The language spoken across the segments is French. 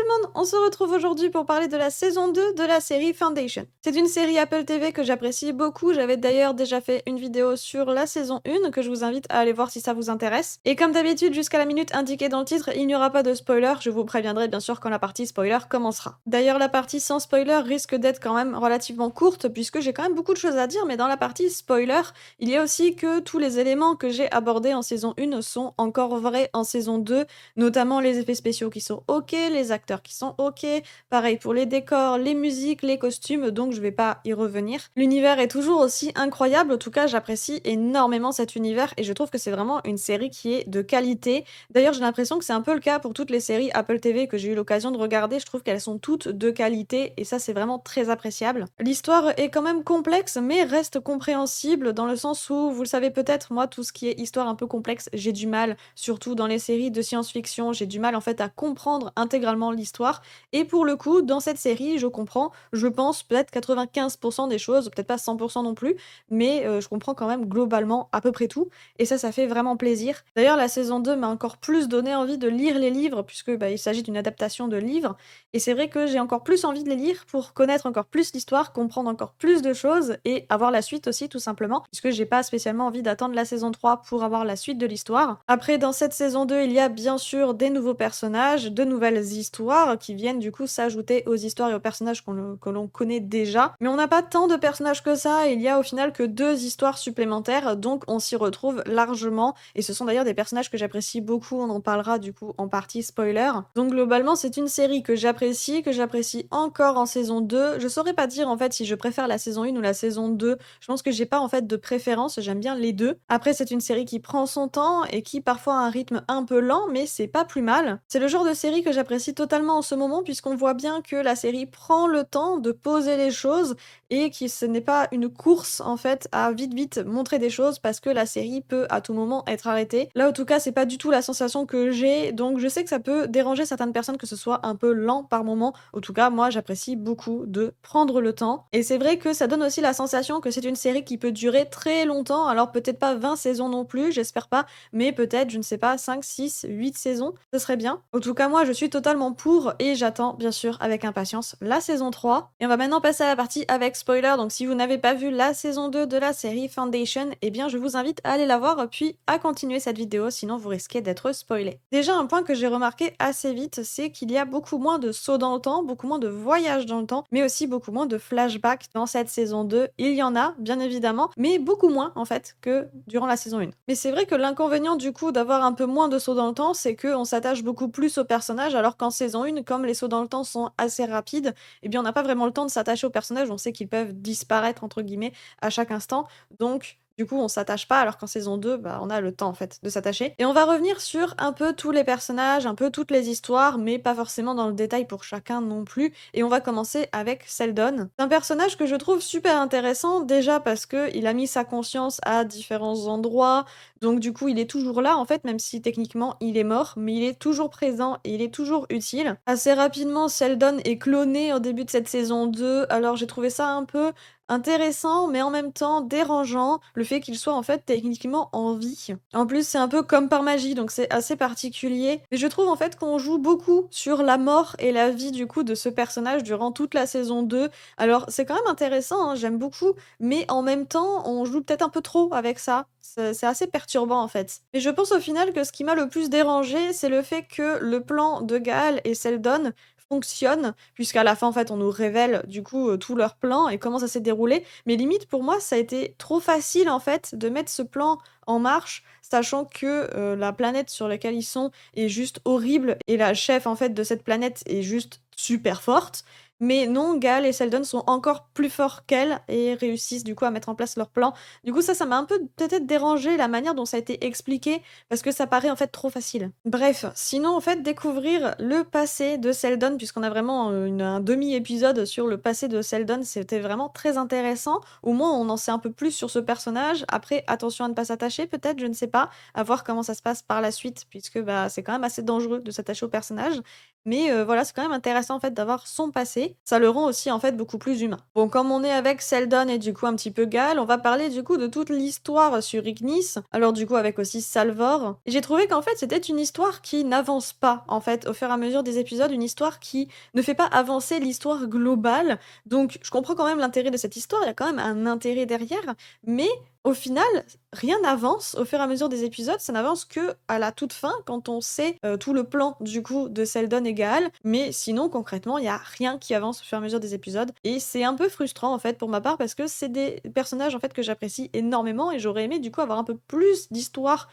tout le monde, on se retrouve aujourd'hui pour parler de la saison 2 de la série Foundation. C'est une série Apple TV que j'apprécie beaucoup, j'avais d'ailleurs déjà fait une vidéo sur la saison 1 que je vous invite à aller voir si ça vous intéresse. Et comme d'habitude, jusqu'à la minute indiquée dans le titre, il n'y aura pas de spoiler, je vous préviendrai bien sûr quand la partie spoiler commencera. D'ailleurs, la partie sans spoiler risque d'être quand même relativement courte puisque j'ai quand même beaucoup de choses à dire, mais dans la partie spoiler, il y a aussi que tous les éléments que j'ai abordés en saison 1 sont encore vrais en saison 2, notamment les effets spéciaux qui sont OK, les acteurs qui sont OK, pareil pour les décors, les musiques, les costumes, donc je vais pas y revenir. L'univers est toujours aussi incroyable, en tout cas j'apprécie énormément cet univers et je trouve que c'est vraiment une série qui est de qualité. D'ailleurs, j'ai l'impression que c'est un peu le cas pour toutes les séries Apple TV que j'ai eu l'occasion de regarder, je trouve qu'elles sont toutes de qualité et ça c'est vraiment très appréciable. L'histoire est quand même complexe mais reste compréhensible dans le sens où, vous le savez peut-être, moi tout ce qui est histoire un peu complexe, j'ai du mal, surtout dans les séries de science-fiction, j'ai du mal en fait à comprendre intégralement l'histoire et pour le coup, dans cette série, je comprends, je pense peut-être 95 des choses, peut-être pas 100 non plus, mais je comprends quand même globalement à peu près tout et ça fait vraiment plaisir. D'ailleurs, la saison 2 m'a encore plus donné envie de lire les livres puisque, bah, il s'agit d'une adaptation de livres et c'est vrai que j'ai encore plus envie de les lire pour connaître encore plus l'histoire, comprendre encore plus de choses et avoir la suite aussi tout simplement, puisque j'ai pas spécialement envie d'attendre la saison 3 pour avoir la suite de l'histoire. Après, dans cette saison 2, il y a bien sûr des nouveaux personnages, de nouvelles histoires qui viennent du coup s'ajouter aux histoires et aux personnages que l'on connaît déjà. Mais on n'a pas tant de personnages que ça, il y a au final que 2 histoires supplémentaires, donc on s'y retrouve largement. Et ce sont d'ailleurs des personnages que j'apprécie beaucoup, on en parlera du coup en partie spoiler. Donc globalement, c'est une série que j'apprécie encore en saison 2. Je saurais pas dire en fait si je préfère la saison 1 ou la saison 2. Je pense que j'ai pas en fait de préférence, j'aime bien les deux. Après, c'est une série qui prend son temps et qui parfois a un rythme un peu lent, mais c'est pas plus mal. C'est le genre de série que j'apprécie totalement en ce moment puisqu'on voit bien que la série prend le temps de poser les choses et que ce n'est pas une course en fait à vite vite montrer des choses parce que la série peut à tout moment être arrêtée. Là en tout cas, c'est pas du tout la sensation que j'ai, donc je sais que ça peut déranger certaines personnes que ce soit un peu lent par moment. En tout cas, moi j'apprécie beaucoup de prendre le temps et c'est vrai que ça donne aussi la sensation que c'est une série qui peut durer très longtemps. Alors peut-être pas 20 saisons non plus, j'espère pas, mais peut-être, je ne sais pas, 5, 6, 8 saisons, ce serait bien. En tout cas, moi, je suis totalement pour et j'attends, bien sûr, avec impatience, la saison 3. Et on va maintenant passer à la partie avec spoiler, donc si vous n'avez pas vu la saison 2 de la série Foundation, eh bien, je vous invite à aller la voir, puis à continuer cette vidéo, sinon vous risquez d'être spoilé. Déjà, un point que j'ai remarqué assez vite, c'est qu'il y a beaucoup moins de sauts dans le temps, beaucoup moins de voyages dans le temps, mais aussi beaucoup moins de flashbacks dans cette saison 2. Il y en a, bien évidemment, mais beaucoup moins, en fait, que durant la saison 1. Mais c'est vrai que l'inconvénient, du coup, d'avoir un peu moins de sauts dans le temps, c'est qu'on s'attache beaucoup plus aux personnages, alors qu'en saison 1, comme les sauts dans le temps sont assez rapides, eh bien, on n'a pas vraiment le temps de s'attacher aux personnages, on sait qu'ils peuvent «disparaître» entre guillemets à chaque instant, donc du coup, on s'attache pas, alors qu'en saison 2, bah, on a le temps, en fait, de s'attacher. Et on va revenir sur un peu tous les personnages, un peu toutes les histoires, mais pas forcément dans le détail pour chacun non plus. Et on va commencer avec Seldon. C'est un personnage que je trouve super intéressant, déjà parce que il a mis sa conscience à différents endroits, donc du coup, il est toujours là, en fait, même si techniquement il est mort, mais il est toujours présent et il est toujours utile. Assez rapidement, Seldon est cloné au début de cette saison 2, alors j'ai trouvé ça un peu intéressant, mais en même temps dérangeant, le fait qu'il soit en fait techniquement en vie. En plus, c'est un peu comme par magie, donc c'est assez particulier. Mais je trouve en fait qu'on joue beaucoup sur la mort et la vie du coup de ce personnage durant toute la saison 2. Alors c'est quand même intéressant, hein, j'aime beaucoup, mais en même temps, on joue peut-être un peu trop avec ça. C'est assez perturbant en fait. Et je pense au final que ce qui m'a le plus dérangé, c'est le fait que le plan de Gaal et Seldon fonctionne, puisqu'à la fin, en fait, on nous révèle, du coup, tout leur plan et comment ça s'est déroulé. Mais limite, pour moi, ça a été trop facile, en fait, de mettre ce plan en marche, sachant que, la planète sur laquelle ils sont est juste horrible et la chef, en fait, de cette planète est juste super forte. Mais non, Gaal et Seldon sont encore plus forts qu'elle et réussissent, du coup, à mettre en place leur plan. Du coup, ça m'a un peu peut-être dérangé la manière dont ça a été expliqué, parce que ça paraît en fait trop facile. Bref, sinon en fait découvrir le passé de Seldon, puisqu'on a vraiment un demi-épisode sur le passé de Seldon, c'était vraiment très intéressant. Au moins on en sait un peu plus sur ce personnage. Après, attention à ne pas s'attacher peut-être, je ne sais pas, à voir comment ça se passe par la suite, puisque bah, c'est quand même assez dangereux de s'attacher au personnage. mais voilà, c'est quand même intéressant en fait d'avoir son passé. Ça le rend aussi en fait beaucoup plus humain. Bon, comme on est avec Seldon et du coup un petit peu Gal, on va parler du coup de toute l'histoire sur Ignis. Alors du coup avec aussi Salvor. Et j'ai trouvé qu'en fait c'était une histoire qui n'avance pas en fait au fur et à mesure des épisodes, une histoire qui ne fait pas avancer l'histoire globale. Donc je comprends quand même l'intérêt de cette histoire, il y a quand même un intérêt derrière, mais au final, rien n'avance au fur et à mesure des épisodes, ça n'avance que à la toute fin quand on sait, tout le plan du coup de Seldon et Gaal, mais sinon concrètement, il y a rien qui avance au fur et à mesure des épisodes et c'est un peu frustrant en fait pour ma part parce que c'est des personnages en fait que j'apprécie énormément et j'aurais aimé du coup avoir un peu plus d'histoire,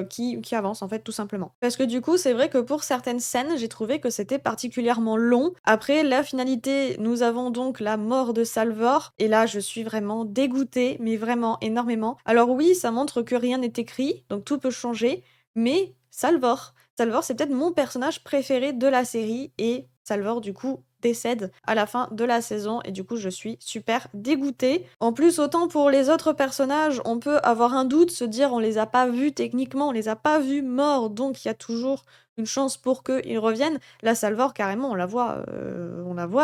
qui avance en fait tout simplement. Parce que du coup, c'est vrai que pour certaines scènes, j'ai trouvé que c'était particulièrement long. Après la finalité, nous avons donc la mort de Salvor et là, je suis vraiment dégoûtée, mais vraiment énormément. Alors oui, ça montre que rien n'est écrit, donc tout peut changer, mais Salvor, c'est peut-être mon personnage préféré de la série et Salvor, du coup, décède à la fin de la saison et du coup je suis super dégoûtée. En plus, autant pour les autres personnages, on peut avoir un doute, se dire on les a pas vus techniquement, on les a pas vus morts, donc il y a toujours une chance pour qu'ils reviennent. La Salvor, carrément, on la voit,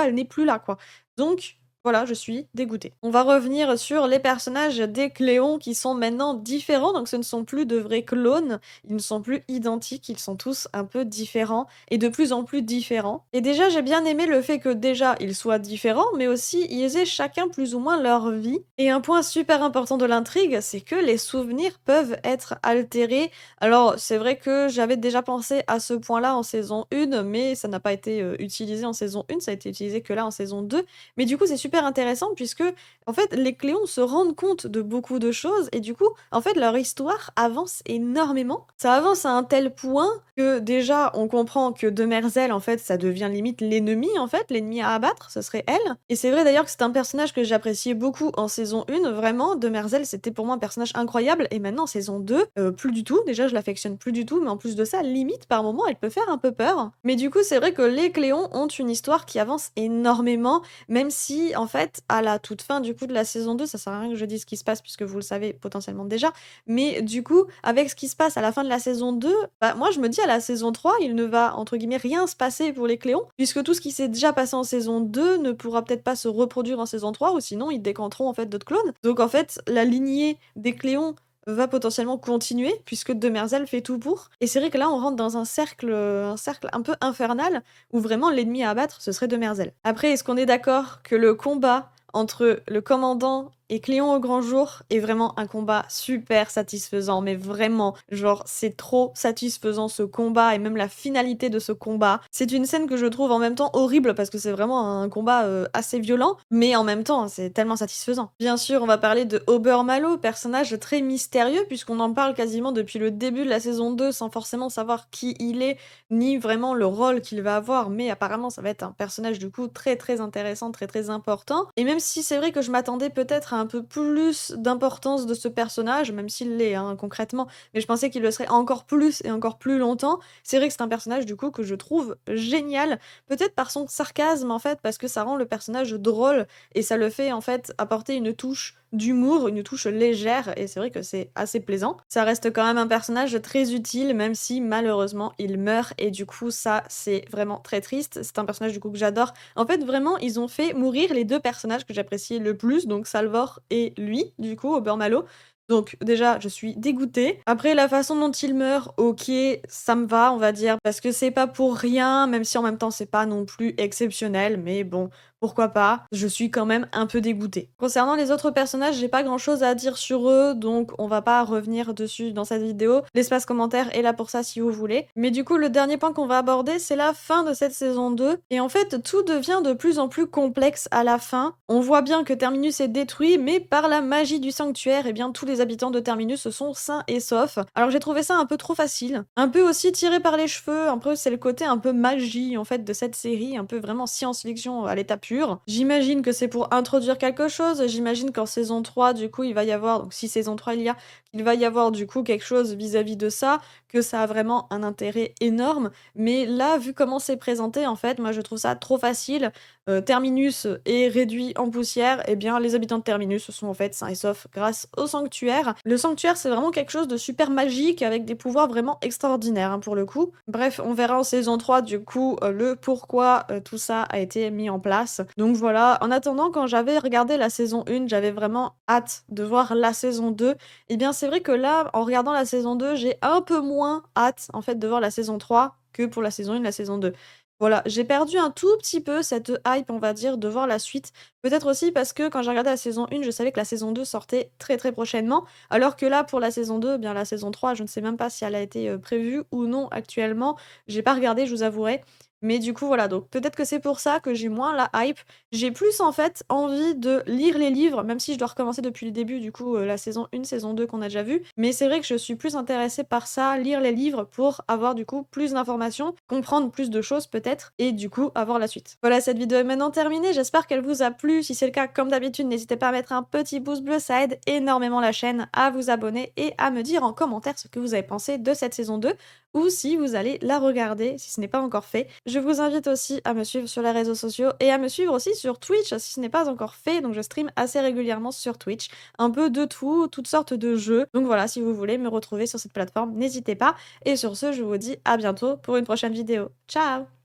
elle n'est plus là, quoi. Donc voilà, je suis dégoûtée. On va revenir sur les personnages des Cléons qui sont maintenant différents, donc ce ne sont plus de vrais clones, ils ne sont plus identiques, ils sont tous un peu différents et de plus en plus différents. Et déjà, j'ai bien aimé le fait que déjà ils soient différents, mais aussi ils aient chacun plus ou moins leur vie. Et un point super important de l'intrigue, c'est que les souvenirs peuvent être altérés. Alors, c'est vrai que j'avais déjà pensé à ce point-là en saison 1, mais ça n'a pas été utilisé en saison 1, ça a été utilisé que là en saison 2. Mais du coup, c'est super intéressant puisque, en fait, les Cléons se rendent compte de beaucoup de choses et du coup, en fait, leur histoire avance énormément. Ça avance à un tel point que déjà, on comprend que Demerzel, en fait, ça devient limite l'ennemi, en fait, l'ennemi à abattre, ce serait elle. Et c'est vrai d'ailleurs que c'est un personnage que j'appréciais beaucoup en saison 1, vraiment. Demerzel, c'était pour moi un personnage incroyable et maintenant, en saison 2, plus du tout. Déjà, je l'affectionne plus du tout, mais en plus de ça, limite, par moments, elle peut faire un peu peur. Mais du coup, c'est vrai que les Cléons ont une histoire qui avance énormément même si, en fait, à la toute fin, du coup, de la saison 2, ça sert à rien que je dise ce qui se passe puisque vous le savez potentiellement déjà, mais du coup, avec ce qui se passe à la fin de la saison 2, bah, moi, je me dis à la saison 3, il ne va, entre guillemets, rien se passer pour les Cléons, puisque tout ce qui s'est déjà passé en saison 2 ne pourra peut-être pas se reproduire en saison 3, ou sinon, ils décanteront, en fait, d'autres clones. Donc, en fait, la lignée des Cléons va potentiellement continuer, puisque Demerzel fait tout pour. Et c'est vrai que là, on rentre dans un cercle un peu infernal, où vraiment l'ennemi à abattre, ce serait Demerzel. Après, est-ce qu'on est d'accord que le combat entre le commandant et Cléon au grand jour est vraiment un combat super satisfaisant, mais vraiment, genre, c'est trop satisfaisant ce combat et même la finalité de ce combat. C'est une scène que je trouve en même temps horrible parce que c'est vraiment un combat assez violent, mais en même temps, c'est tellement satisfaisant. Bien sûr, on va parler de Obermallow, personnage très mystérieux puisqu'on en parle quasiment depuis le début de la saison 2 sans forcément savoir qui il est, ni vraiment le rôle qu'il va avoir, mais apparemment ça va être un personnage du coup très très intéressant, très très important. Et même si c'est vrai que je m'attendais peut-être à un peu plus d'importance de ce personnage, même s'il l'est hein, concrètement, mais je pensais qu'il le serait encore plus et encore plus longtemps, c'est vrai que c'est un personnage du coup que je trouve génial, peut-être par son sarcasme en fait, parce que ça rend le personnage drôle et ça le fait en fait apporter une touche d'humour, une touche légère, et c'est vrai que c'est assez plaisant. Ça reste quand même un personnage très utile, même si malheureusement il meurt, et du coup ça c'est vraiment très triste. C'est un personnage du coup que j'adore. En fait vraiment ils ont fait mourir les deux personnages que j'appréciais le plus, donc Salvor et lui, du coup, Obermallow. Donc déjà, je suis dégoûtée. Après, la façon dont il meurt, ok, ça me va, on va dire, parce que c'est pas pour rien, même si en même temps c'est pas non plus exceptionnel, mais bon, pourquoi pas, je suis quand même un peu dégoûtée. Concernant les autres personnages, j'ai pas grand chose à dire sur eux, donc on va pas revenir dessus dans cette vidéo. L'espace commentaire est là pour ça si vous voulez. Mais du coup, le dernier point qu'on va aborder, c'est la fin de cette saison 2. Et en fait, tout devient de plus en plus complexe à la fin. On voit bien que Terminus est détruit, mais par la magie du sanctuaire, eh bien tous les habitants de Terminus sont sains et saufs. Alors j'ai trouvé ça un peu trop facile. Un peu aussi tiré par les cheveux, un peu c'est le côté un peu magie en fait de cette série, un peu vraiment science-fiction à l'état pur. J'imagine que c'est pour introduire quelque chose, j'imagine qu'en saison 3, du coup, il va y avoir, donc si saison 3 il y a, qu'il va y avoir du coup quelque chose vis-à-vis de ça, que ça a vraiment un intérêt énorme. Mais là, vu comment c'est présenté, en fait, moi je trouve ça trop facile. Terminus est réduit en poussière, et bien les habitants de Terminus sont en fait sains et saufs grâce au sanctuaire. Le sanctuaire, c'est vraiment quelque chose de super magique avec des pouvoirs vraiment extraordinaires, hein, pour le coup. Bref, on verra en saison 3 du coup le pourquoi tout ça a été mis en place. Donc voilà, en attendant, quand j'avais regardé la saison 1, j'avais vraiment hâte de voir la saison 2. Et bien c'est vrai que là, en regardant la saison 2, j'ai un peu moins hâte en fait de voir la saison 3 que pour la saison 1 la saison 2. Voilà, j'ai perdu un tout petit peu cette hype, on va dire, de voir la suite. Peut-être aussi parce que quand j'ai regardé la saison 1, je savais que la saison 2 sortait très, très prochainement. Alors que là, pour la saison 2, eh bien la saison 3, je ne sais même pas si elle a été, prévue ou non actuellement. J'ai pas regardé, je vous avouerai. Mais du coup, voilà, donc peut-être que c'est pour ça que j'ai moins la hype. J'ai plus, en fait, envie de lire les livres, même si je dois recommencer depuis le début, du coup, la saison 1, saison 2 qu'on a déjà vu. Mais c'est vrai que je suis plus intéressée par ça, lire les livres pour avoir, du coup, plus d'informations, comprendre plus de choses peut-être, et du coup, avoir la suite. Voilà, cette vidéo est maintenant terminée. J'espère qu'elle vous a plu. Si c'est le cas, comme d'habitude, n'hésitez pas à mettre un petit pouce bleu, ça aide énormément la chaîne, à vous abonner et à me dire en commentaire ce que vous avez pensé de cette saison 2 ou si vous allez la regarder, si ce n'est pas encore fait. Je vous invite aussi à me suivre sur les réseaux sociaux et à me suivre aussi sur Twitch si ce n'est pas encore fait. Donc je stream assez régulièrement sur Twitch, un peu de tout, toutes sortes de jeux. Donc voilà, si vous voulez me retrouver sur cette plateforme, n'hésitez pas. Et sur ce, je vous dis à bientôt pour une prochaine vidéo. Ciao!